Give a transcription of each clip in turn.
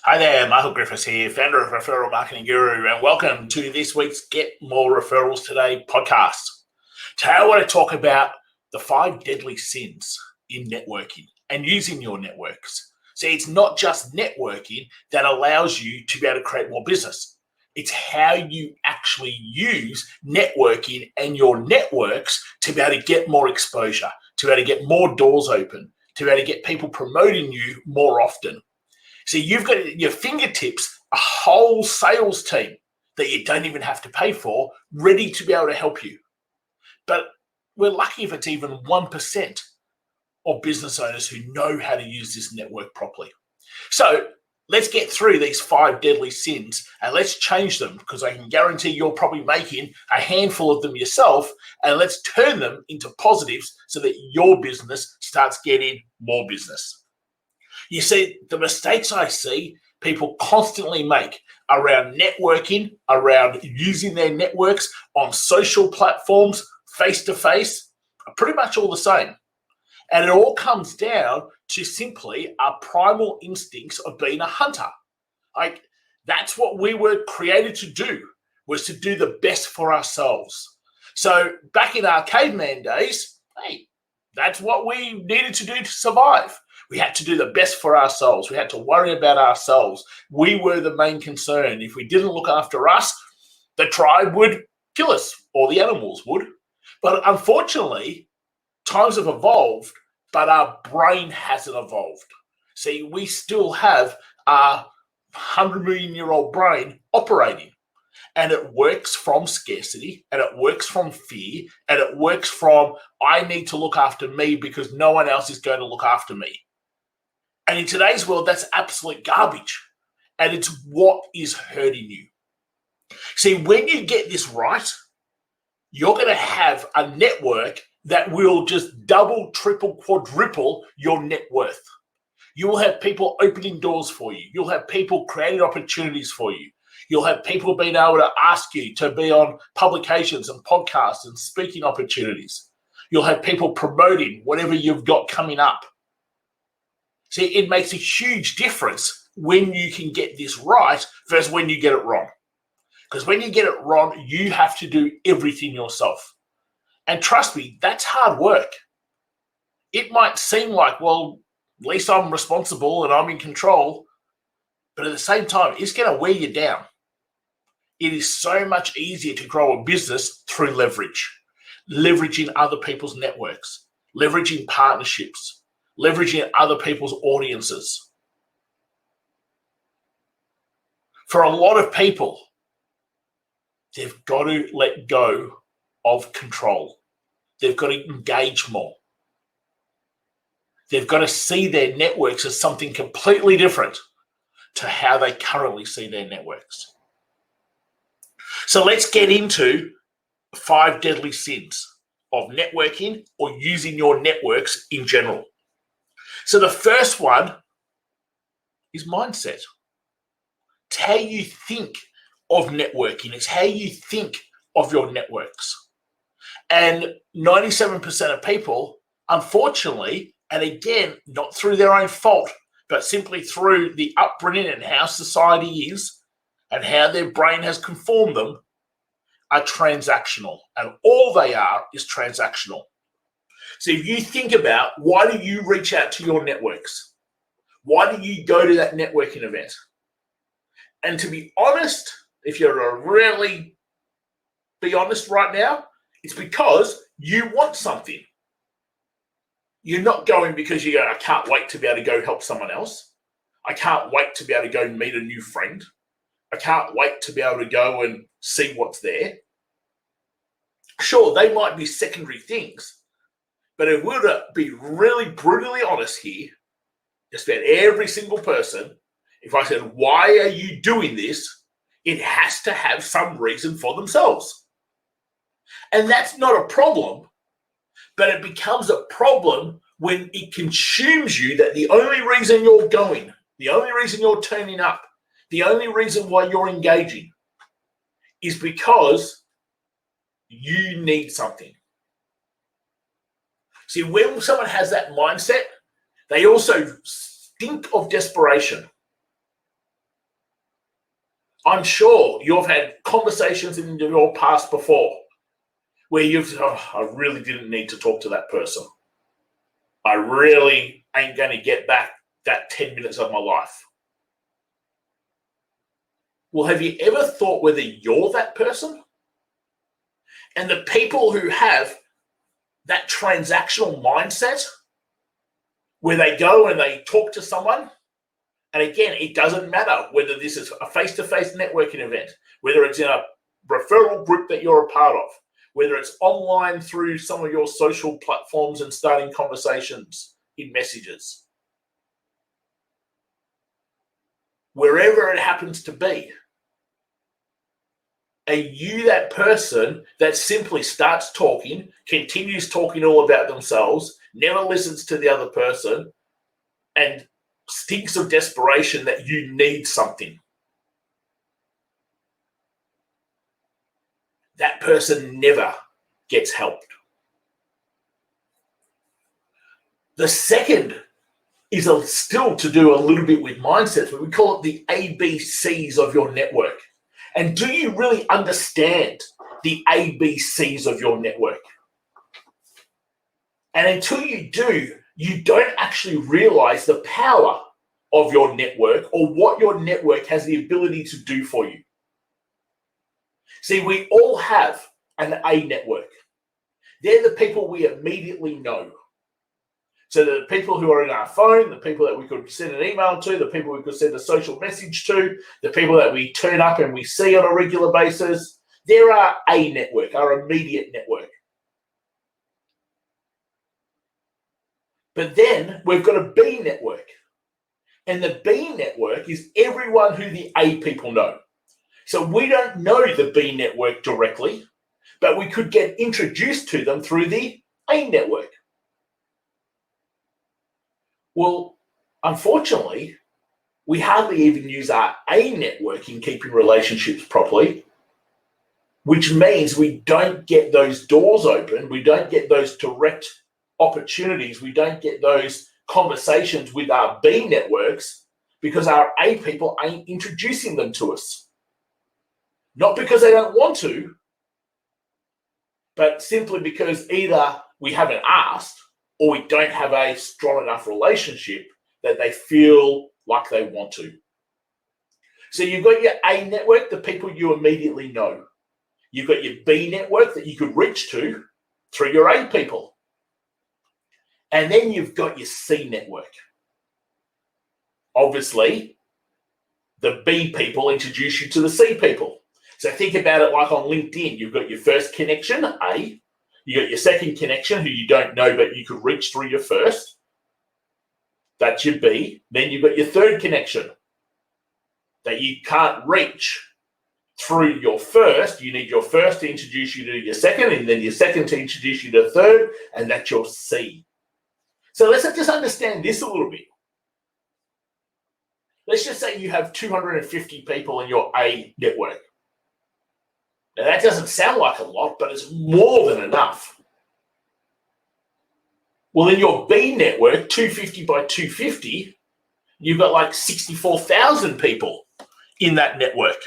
Hi there, Michael Griffiths here, founder of Referral Marketing Guru, and welcome to this week's Get More Referrals Today podcast. Today I want to talk about the 5 deadly sins in networking and using your networks. See, it's not just networking that allows you to be able to create more business. It's how you actually use networking and your networks to be able to get more exposure, to be able to get more doors open, to be able to get people promoting you more often. So you've got at your fingertips a whole sales team that you don't even have to pay for, ready to be able to help you. But we're lucky if it's even 1% of business owners who know how to use this network properly. So let's get through these 5 deadly sins and let's change them, because I can guarantee you're probably making a handful of them yourself, and let's turn them into positives so that your business starts getting more business. You see, the mistakes I see people constantly make around networking, around using their networks on social platforms, face-to-face, are pretty much all the same. And it all comes down to simply our primal instincts of being a hunter. Like, that's what we were created to do, was to do the best for ourselves. So back in our caveman days, hey, that's what we needed to do to survive. We had to do the best for ourselves. We had to worry about ourselves. We were the main concern. If we didn't look after us, the tribe would kill us, or the animals would. But unfortunately, times have evolved, but our brain hasn't evolved. See, we still have our 100-million-year-old brain operating. And it works from scarcity, and it works from fear, and it works from, I need to look after me because no one else is going to look after me. And in today's world, that's absolute garbage. And it's what is hurting you. See, when you get this right, you're going to have a network that will just double, triple, quadruple your net worth. You will have people opening doors for you. You'll have people creating opportunities for you. You'll have people being able to ask you to be on publications and podcasts and speaking opportunities. You'll have people promoting whatever you've got coming up. See, it makes a huge difference when you can get this right versus when you get it wrong. Because when you get it wrong, you have to do everything yourself. And trust me, that's hard work. It might seem like, well, at least I'm responsible and I'm in control. But at the same time, it's going to wear you down. It is so much easier to grow a business through leverage, leveraging other people's networks, leveraging partnerships, leveraging other people's audiences. For a lot of people, they've got to let go of control. They've got to engage more. They've got to see their networks as something completely different to how they currently see their networks. So let's get into 5 deadly sins of networking or using your networks in general. So the first one is mindset. It's how you think of networking. It's how you think of your networks. And 97% of people, unfortunately, and again, not through their own fault, but simply through the upbringing and how society is and how their brain has conformed them, are transactional. And all they are is transactional. So if you think about, why do you reach out to your networks? Why do you go to that networking event? And to be honest, if you're to really be honest right now, it's because you want something. You're not going because you go, I can't wait to be able to go help someone else. I can't wait to be able to go meet a new friend. I can't wait to be able to go and see what's there. Sure, they might be secondary things. But if we're to be really brutally honest here, just about every single person, if I said, why are you doing this? It has to have some reason for themselves. And that's not a problem, but it becomes a problem when it consumes you, that the only reason you're going, the only reason you're turning up, the only reason why you're engaging is because you need something. See, when someone has that mindset, they also stink of desperation. I'm sure you've had conversations in your past before where I really didn't need to talk to that person. I really ain't going to get back that 10 minutes of my life. Well, have you ever thought whether you're that person? And the people who have that transactional mindset, where they go and they talk to someone, and again, it doesn't matter whether this is a face-to-face networking event, whether it's in a referral group that you're a part of, whether it's online through some of your social platforms and starting conversations in messages. Wherever it happens to be, are you that person that simply starts talking, continues talking all about themselves, never listens to the other person, and stinks of desperation that you need something? That person never gets helped. The second is still to do a little bit with mindsets, but we call it the ABCs of your network. And do you really understand the ABCs of your network? And until you do, you don't actually realize the power of your network or what your network has the ability to do for you. See, we all have an A network. They're the people we immediately know. So the people who are in our phone, the people that we could send an email to, the people we could send a social message to, the people that we turn up and we see on a regular basis, they're our A network, our immediate network. But then we've got a B network. And the B network is everyone who the A people know. So we don't know the B network directly, but we could get introduced to them through the A network. Well, unfortunately, we hardly even use our A network in keeping relationships properly, which means we don't get those doors open, we don't get those direct opportunities, we don't get those conversations with our B networks because our A people ain't introducing them to us. Not because they don't want to, but simply because either we haven't asked or we don't have a strong enough relationship that they feel like they want to. So you've got your A network, the people you immediately know. You've got your B network that you could reach to through your A people. And then you've got your C network. Obviously, the B people introduce you to the C people. So think about it like on LinkedIn. You've got your first connection, A. You got your second connection, who you don't know, but you could reach through your first. That's your B. Then you've got your third connection that you can't reach through your first. You need your first to introduce you to your second, and then your second to introduce you to the third, and that's your C. So let's just understand this a little bit. Let's just say you have 250 people in your A network. Now, that doesn't sound like a lot, but it's more than enough. Well, in your B network, 250 by 250, you've got like 64,000 people in that network.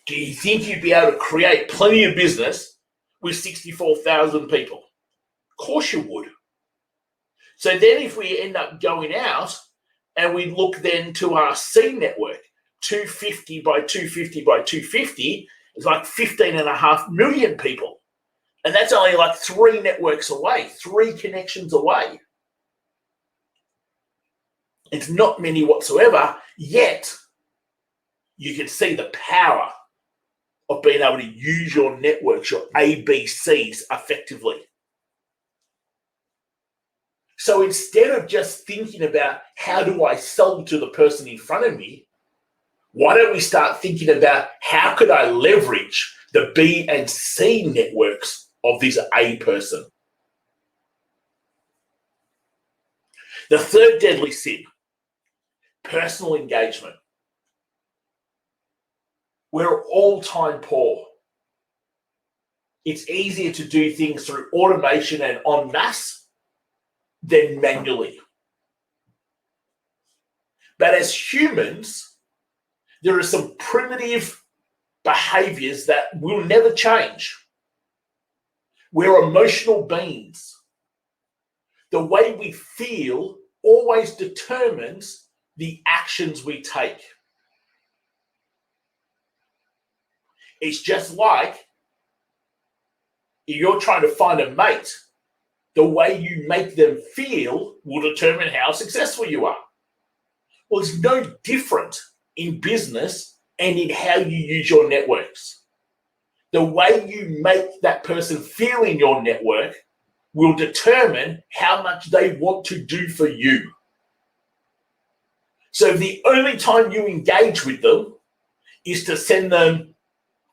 Do you think you'd be able to create plenty of business with 64,000 people? Of course you would. So then if we end up going out and we look then to our C network, 250 by 250 by 250 is like 15.5 million people. And that's only like 3 networks away, 3 connections away. It's not many whatsoever, yet you can see the power of being able to use your networks, your ABCs, effectively. So instead of just thinking about how do I sell to the person in front of me, why don't we start thinking about how could I leverage the B and C networks of this A person? The third deadly sin, personal engagement. We're all time poor. It's easier to do things through automation and en masse than manually. But as humans, there are some primitive behaviors that will never change. We're emotional beings. The way we feel always determines the actions we take. It's just like if you're trying to find a mate, the way you make them feel will determine how successful you are. Well, it's no different in business and in how you use your networks. The way you make that person feel in your network will determine how much they want to do for you. So the only time you engage with them is to send them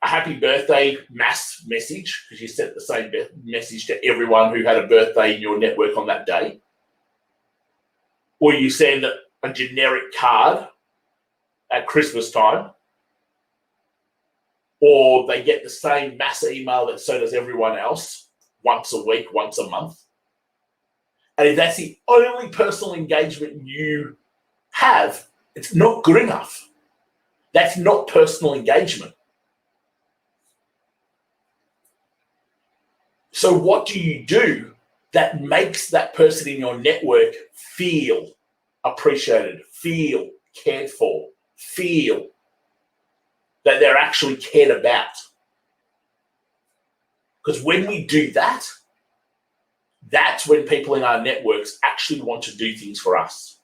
a happy birthday mass message, because you sent the same message to everyone who had a birthday in your network on that day, or you send a generic card at Christmas time, or they get the same mass email that so does everyone else once a week, once a month. And if that's the only personal engagement you have, it's not good enough. That's not personal engagement. So what do you do that makes that person in your network feel appreciated, feel cared for, feel that they're actually cared about? Because when we do that, that's when people in our networks actually want to do things for us.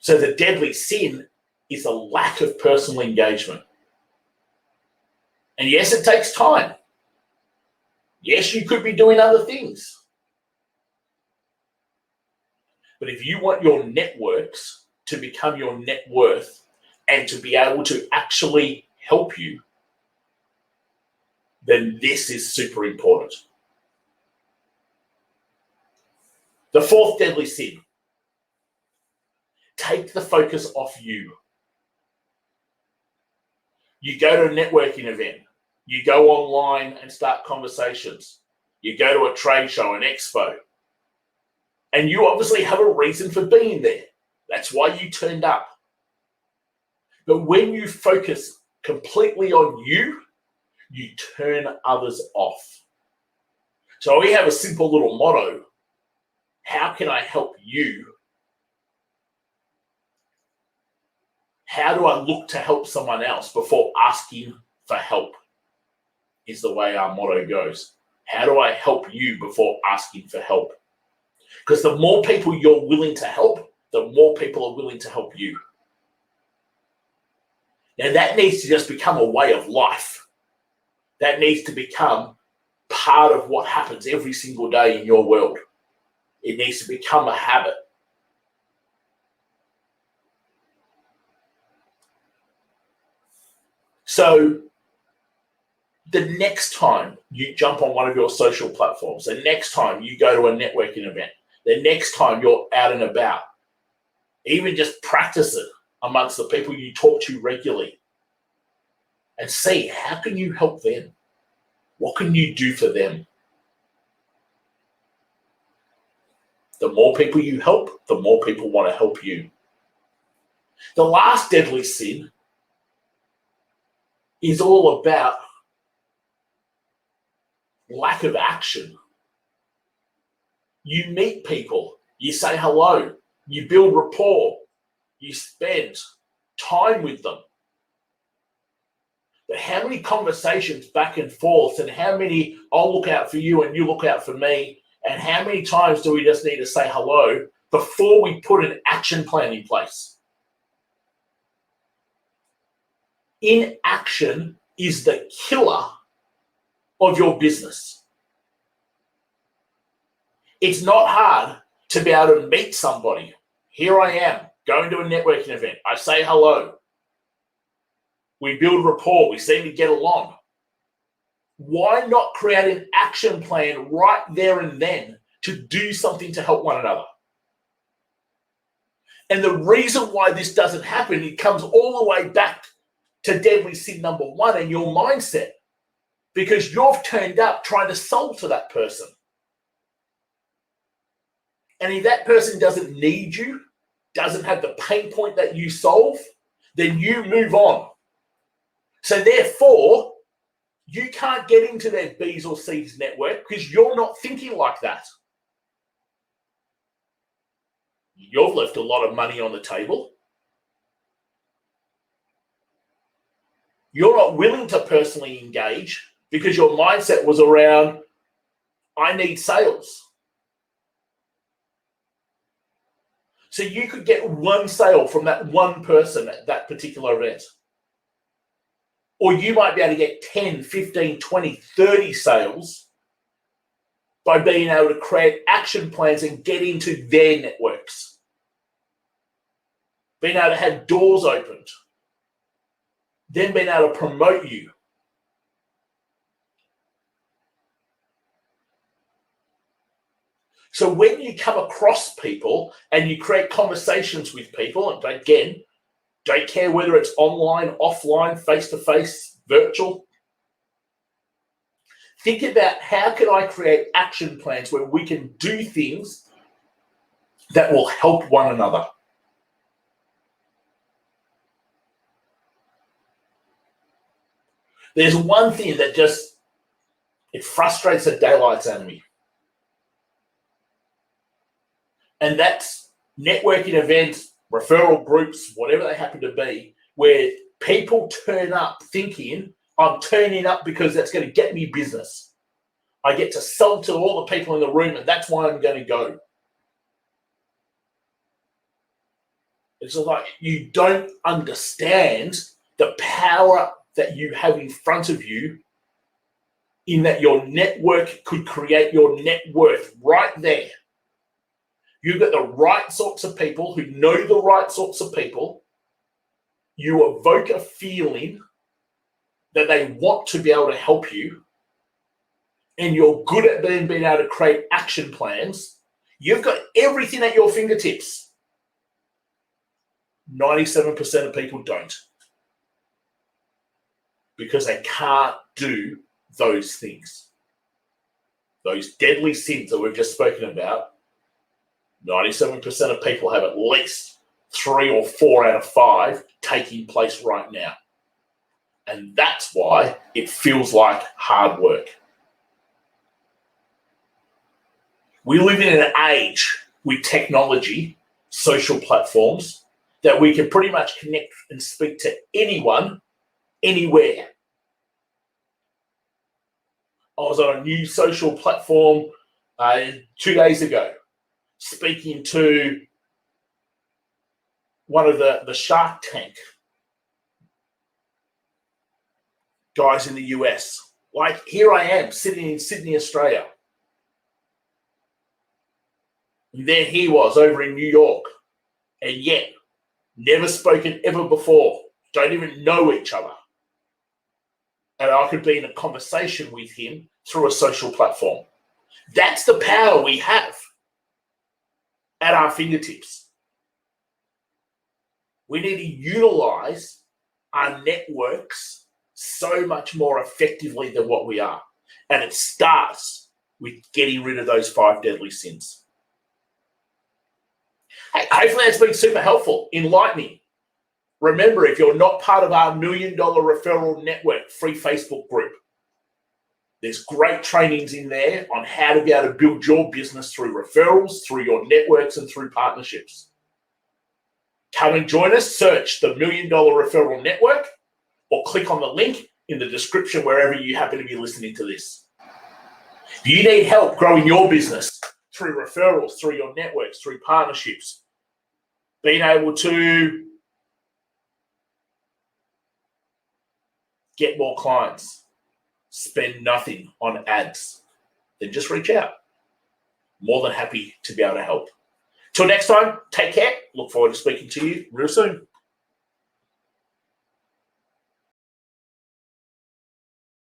So the deadly sin is a lack of personal engagement. And yes, it takes time. Yes, you could be doing other things. But if you want your networks to become your net worth and to be able to actually help you, then this is super important. The fourth deadly sin: take the focus off you. You go to a networking event, you go online and start conversations, you go to a trade show, an expo, and you obviously have a reason for being there. That's why you turned up. But when you focus completely on you, you turn others off. So we have a simple little motto: how can I help you? How do I look to help someone else before asking for help? Is the way our motto goes. How do I help you before asking for help? Because the more people you're willing to help, the more people are willing to help you. Now that needs to just become a way of life. That needs to become part of what happens every single day in your world. It needs to become a habit. So the next time you jump on one of your social platforms, the next time you go to a networking event, the next time you're out and about, even just practice it amongst the people you talk to regularly and see, how can you help them? What can you do for them? The more people you help, the more people want to help you. The last deadly sin is all about lack of action. You meet people, you say hello, you build rapport, you spend time with them. But how many conversations back and forth, and how many I'll look out for you and you look out for me, and how many times do we just need to say hello before we put an action plan in place? Inaction is the killer of your business. It's not hard to be able to meet somebody. Here I am, going to a networking event. I say hello. We build rapport. We seem to get along. Why not create an action plan right there and then to do something to help one another? And the reason why this doesn't happen, it comes all the way back to deadly sin number one and your mindset. Because you've turned up trying to sell to that person. And if that person doesn't need you, doesn't have the pain point that you solve, then you move on. So therefore, you can't get into their B's or C's network because you're not thinking like that. You've left a lot of money on the table. You're not willing to personally engage because your mindset was around, I need sales. So you could get one sale from that one person at that particular event. Or you might be able to get 10, 15, 20, 30 sales by being able to create action plans and get into their networks. Being able to have doors opened. Then being able to promote you. So when you come across people and you create conversations with people, and again, don't care whether it's online, offline, face-to-face, virtual, think about how can I create action plans where we can do things that will help one another. There's one thing that it frustrates the daylights out of me. And that's networking events, referral groups, whatever they happen to be, where people turn up thinking, I'm turning up because that's going to get me business. I get to sell to all the people in the room, and that's why I'm going to go. It's like you don't understand the power that you have in front of you, in that your network could create your net worth right there. You've got the right sorts of people who know the right sorts of people. You evoke a feeling that they want to be able to help you, and you're good at being able to create action plans. You've got everything at your fingertips. 97% of people don't, because they can't do those things. Those deadly sins that we've just spoken about, 97% of people have at least 3 or 4 out of 5 taking place right now. And that's why it feels like hard work. We live in an age with technology, social platforms, that we can pretty much connect and speak to anyone, anywhere. I was on a new social platform 2 days ago, speaking to one of the Shark Tank guys in the US. Like, here I am sitting in Sydney, Australia. And there he was over in New York. And yet, never spoken ever before. Don't even know each other. And I could be in a conversation with him through a social platform. That's the power we have at our fingertips. We need to utilize our networks so much more effectively than what we are. And it starts with getting rid of those 5 deadly sins. Hey, hopefully that's been super helpful, enlightening. Remember, if you're not part of our $1 Million Referral Network free Facebook group, there's great trainings in there on how to be able to build your business through referrals, through your networks, and through partnerships. Come and join us. Search the $1 Million Referral Network, or click on the link in the description wherever you happen to be listening to this. If you need help growing your business through referrals, through your networks, through partnerships, being able to get more clients, spend nothing on ads, then just reach out. More than happy to be able to help. Till next time, take care. Look forward to speaking to you real soon.